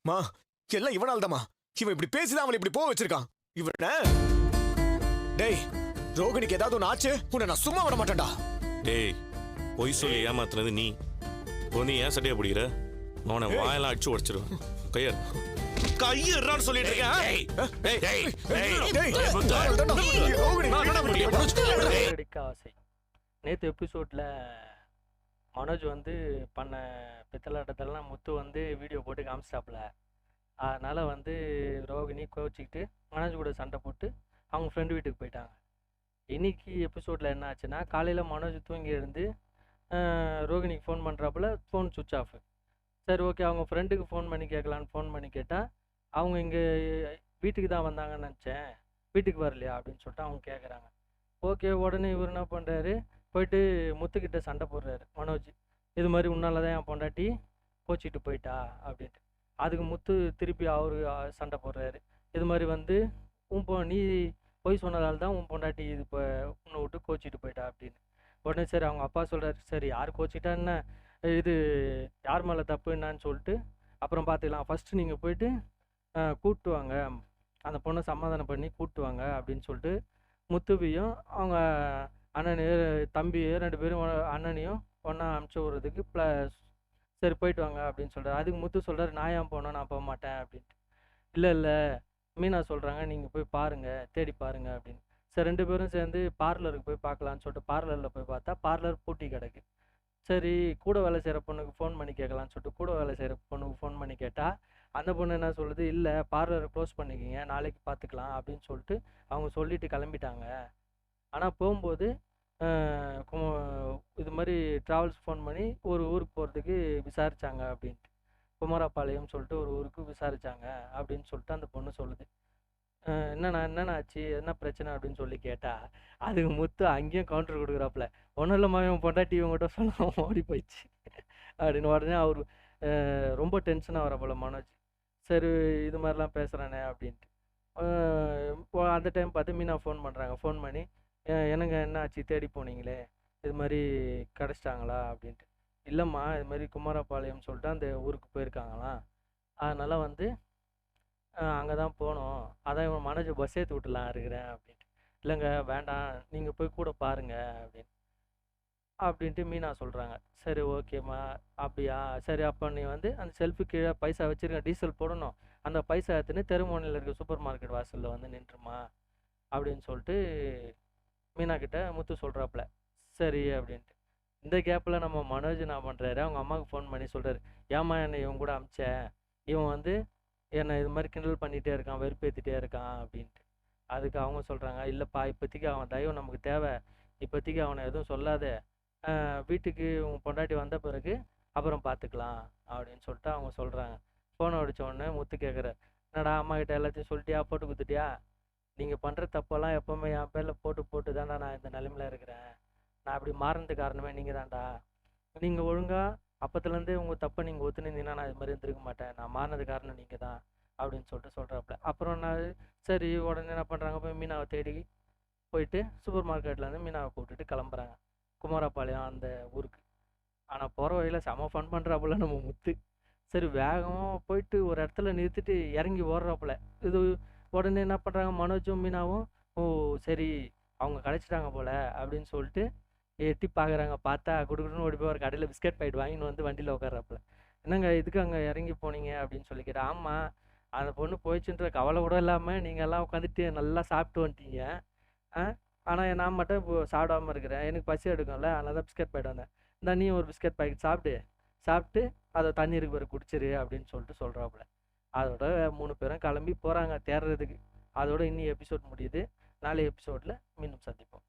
மா எல்லாம் இவனால தாமா. இவன் இப்படி பேசிதான் அவளை இப்படி போக வச்சிருக்கான். இவன டேய் ரோகிணிக்கு ஏதாவது ஒன்று ஆச்சு உன்னை நான் சும்மா விட மாட்டேன்டா. டேய் பொய் சொல்லி ஏமாத்துனது நீ. இப்போ நீ ஏன் சட்டையை பிடிக்கிற? அவனை வாயெல்லாம் அடிச்சு உடச்சிருவேன். கையறான்னு சொல்லிட்டு ஆசை. நேற்று எபிசோட்ல மனோஜ் வந்து பண்ண பித்தலாட்டத்தெல்லாம் முத்து வந்து வீடியோ போட்டு காமிச்சிட்டாப்புல. அதனால வந்து ரோகிணி கோச்சிக்கிட்டு மனோஜ் கூட சண்டை போட்டு அவங்க ஃப்ரெண்டு வீட்டுக்கு போயிட்டாங்க. இன்னைக்கு எபிசோட்ல என்ன ஆச்சுன்னா, காலையில் மனோஜ் தூங்கி எழுந்து ரோகிணிக்கு ஃபோன் பண்ணுறாப்புல, ஃபோன் சுவிட்ச் ஆஃப். சரி ஓகே, அவங்க ஃப்ரெண்டுக்கு ஃபோன் பண்ணி கேட்கலான்னு ஃபோன் பண்ணி கேட்டால், அவங்க இங்கே வீட்டுக்கு தான் வந்தாங்கன்னு நினச்சேன், வீட்டுக்கு வரலையா அப்படின்னு சொல்லிட்டு அவங்க கேட்குறாங்க. ஓகே, உடனே இவர் என்ன பண்ணுறாரு, போயிட்டு முத்துக்கிட்ட சண்டை போடுறாரு மனோஜ். இது மாதிரி உன்னால தான் என் பொண்டாட்டி கோச்சிட்டு போயிட்டா அப்படின்ட்டு. அதுக்கு முத்து திருப்பி அவரு சண்டை போடுறாரு. இது மாதிரி வந்து நீ பொய் சொன்னதால் தான் உன் பொண்டாட்டி இது இப்போ உன்னை விட்டு கோச்சிட்டு போயிட்டா அப்படின்னு. உடனே சரி அவங்க அப்பா சொல்கிறாரு, சரி யார் கோச்சிட்டா என்ன, இது யார் மேலே தப்பு என்னான்னு சொல்லிட்டு அப்புறம் பார்த்துக்கலாம், ஃபஸ்ட்டு நீங்கள் போயிட்டு கூப்பிட்டு வாங்க, அந்த பொண்ணை சமாதானம் பண்ணி கூப்பிட்டு வாங்க அப்படின்னு சொல்லிட்டு முத்துவையும் அவங்க அண்ணனையும் தம்பியும் 2 பேரும் அண்ணனையும் ஒன்றா அனுப்பிச்சி விட்றதுக்கு சரி போயிட்டு வாங்க அப்படின்னு சொல்கிறார். அதுக்கு முத்து சொல்கிறார், நான் ஏன் போனோம், நான் போக மாட்டேன் அப்படின்ட்டு. இல்லை மீனா சொல்கிறாங்க, நீங்கள் போய் பாருங்கள், தேடி பாருங்கள் அப்படின்னு. சரி 2 பேரும் சேர்ந்து பார்லருக்கு போய் பார்க்கலான்னு சொல்லிட்டு பார்லரில் போய் பார்த்தா பார்லர் பூட்டி கிடக்கு. சரி கூட வேலை செய்கிற பொண்ணுக்கு ஃபோன் பண்ணி கேட்கலான்னு சொல்லிட்டு கூட வேலை செய்கிற பொண்ணுக்கு ஃபோன் பண்ணி கேட்டால் அந்த பொண்ணு என்ன சொல்லுது, இல்லை பார்லரை க்ளோஸ் பண்ணிக்கிங்க, நாளைக்கு பார்த்துக்கலாம் அப்படின்னு சொல்லிட்டு அவங்க சொல்லிட்டு கிளம்பிட்டாங்க. ஆனால் போகும்போது இது மாதிரி ட்ராவல்ஸ் ஃபோன் பண்ணி ஒரு ஊருக்கு போகிறதுக்கு விசாரித்தாங்க அப்படின்ட்டு. குமாரபாளையம் சொல்லிட்டு ஒரு ஊருக்கு விசாரித்தாங்க அப்படின்னு சொல்லிட்டு அந்த பொண்ணு சொல்லுது. என்னண்ணா ஆச்சு, என்ன பிரச்சனை அப்படின்னு சொல்லி கேட்டால் அதுக்கு முத்து அங்கேயும் கவுண்டர் கொடுக்குறாப்புல, ஒன்றும் இல்லைம்மா இவன் பொண்டாட்டி இவங்ககிட்ட சொன்ன ஓடி போயிடுச்சு அப்படின்னு. உடனே அவர் ரொம்ப டென்ஷனாக வர போல் மனோஜ். சரி இது மாதிரிலாம் பேசுகிறானே அப்படின்ட்டு. அந்த டைம் பார்த்து மீனா ஃபோன் பண்ணுறாங்க. ஃபோன் பண்ணி என்னங்க என்ன ஆச்சு, தேடி போனீங்களே, இது மாதிரி கிடச்சிட்டாங்களா அப்படின்ட்டு. இல்லைம்மா இது மாதிரி குமாரபாளையம் சொல்லிட்டு அந்த ஊருக்கு போயிருக்காங்களாம், அதனால் வந்து அங்கே தான் போனோம், அதான் இவன் மனோஜ் பஸ் ஏற்றி விட்டுலாம் இருக்கிறேன் அப்படின்ட்டு. இல்லைங்க வேண்டாம், நீங்கள் போய் கூட பாருங்க அப்படின்ட்டு மீனா சொல்கிறாங்க. சரி ஓகேம்மா அப்படியா, சரி அப்போ நீ வந்து அந்த செல்ஃபி கீழே பைசா வச்சுருக்க, டீசல் போடணும், அந்த பைசா எடுத்துன்னு தெருமோனியில் இருக்க சூப்பர் மார்க்கெட் வாசலில் வந்து நின்றுமா அப்படின்னு சொல்லிட்டு மீனா கிட்ட முத்து சொல்கிறாப்புல. சரி அப்படின்ட்டு. இந்த கேப்பில் நம்ம மனோஜ் என்ன பண்ணுறாரு, அவங்க அம்மாவுக்கு ஃபோன் பண்ணி சொல்கிறாரு, ஏம்மா என்னை இவன் கூட அமிச்சேன், இவன் வந்து என்னை இது மாதிரி கிண்டல் பண்ணிகிட்டே இருக்கான், வெறுப்பேற்றிட்டே இருக்கான் அப்படின்ட்டு. அதுக்கு அவங்க சொல்கிறாங்க, இல்லைப்பா இப்போதைக்கு அவன் தயவு நமக்கு தேவை, இப்போதைக்கு அவனை எதுவும் சொல்லாத, வீட்டுக்கு உன் பொண்டாட்டி வந்த பிறகு அப்புறம் பார்த்துக்கலாம் அப்படின்னு சொல்லிட்டு அவங்க சொல்கிறாங்க. ஃபோனை அடித்த உடனே முத்து கேட்குற, என்னடா அம்மா கிட்ட எல்லாத்தையும் சொல்லிட்டியா, போட்டு கொடுத்துட்டியா, நீங்கள் பண்ணுற தப்பெல்லாம் எப்போவுமே என் பேரில் போட்டு தான்டா நான் இந்த நிலைமையில் இருக்கிறேன், நான் அப்படி மாறினது காரணமே நீங்கள் தான்டா, நீங்கள் ஒழுங்காக அப்போத்துலேருந்தே உங்கள் தப்பை நீங்கள் ஒத்துனிருந்தீங்கன்னா நான் இது மாதிரி இருந்திருக்க மாட்டேன், நான் மாறினது காரணம் நீங்கள் தான் அப்படின்னு சொல்லிட்டு சொல்கிறாப்புல. அப்புறம் நான் சரி உடனே என்ன பண்ணுறாங்க, போய் மீனாவை தேடி போயிட்டு சூப்பர் மார்க்கெட்லேருந்து மீனாவை கூப்பிட்டுட்டு கிளம்புறாங்க குமாரபாளையம் அந்த ஊருக்கு. ஆனால் போகிற வழியில் செம ஃபன் பண்ணுறாப்புல நம்ம முத்து. சரி வேகமாக போயிட்டு ஒரு இடத்துல நிறுத்திட்டு இறங்கி ஓடுறாப்புல. இது உடனே என்ன பண்ணுறாங்க, மனோஜும் மீனாவும் ஓ சரி அவங்க கிடச்சிட்டாங்க போல் அப்படின்னு சொல்லிட்டு எட்டி பார்க்குறாங்க. பார்த்தா குடுக்குன்னு ஓடி போய் ஒரு கடையில் பிஸ்கட் பாக்கெட் வாங்கின்னு வந்து வண்டியில் உட்கார்றாப்புல. என்னங்க இதுக்கு அங்கே இறங்கி போனீங்க அப்படின்னு சொல்லி கேட்டேன். ஆமாம் அந்த பொண்ணு போயிடுச்சுன்ற கவலை கூட இல்லாமல் நீங்கள் எல்லாம் உட்காந்துட்டு நல்லா சாப்பிட்டு வந்துட்டீங்க, ஆனால் நான் மட்டும் இப்போ சாப்பிடாமல் இருக்கிறேன், எனக்கு பசி எடுக்கும்ல, அதனால தான் பிஸ்கட் பாக்கெட் வந்தேன், இந்த நீ ஒரு பிஸ்கட் பாக்கெட் சாப்பிட்டு அதை தண்ணி இருக்கு பிறகு குடிச்சிரு அப்படின்னு சொல்லிட்டு சொல்கிறாப்புல. அதோட 3 பேரும் கிளம்பி போகிறாங்க தேடுறதுக்கு. அதோட இன்னி எபிசோட் முடியுது. நாளை எபிசோடில் மீண்டும் சந்திப்போம்.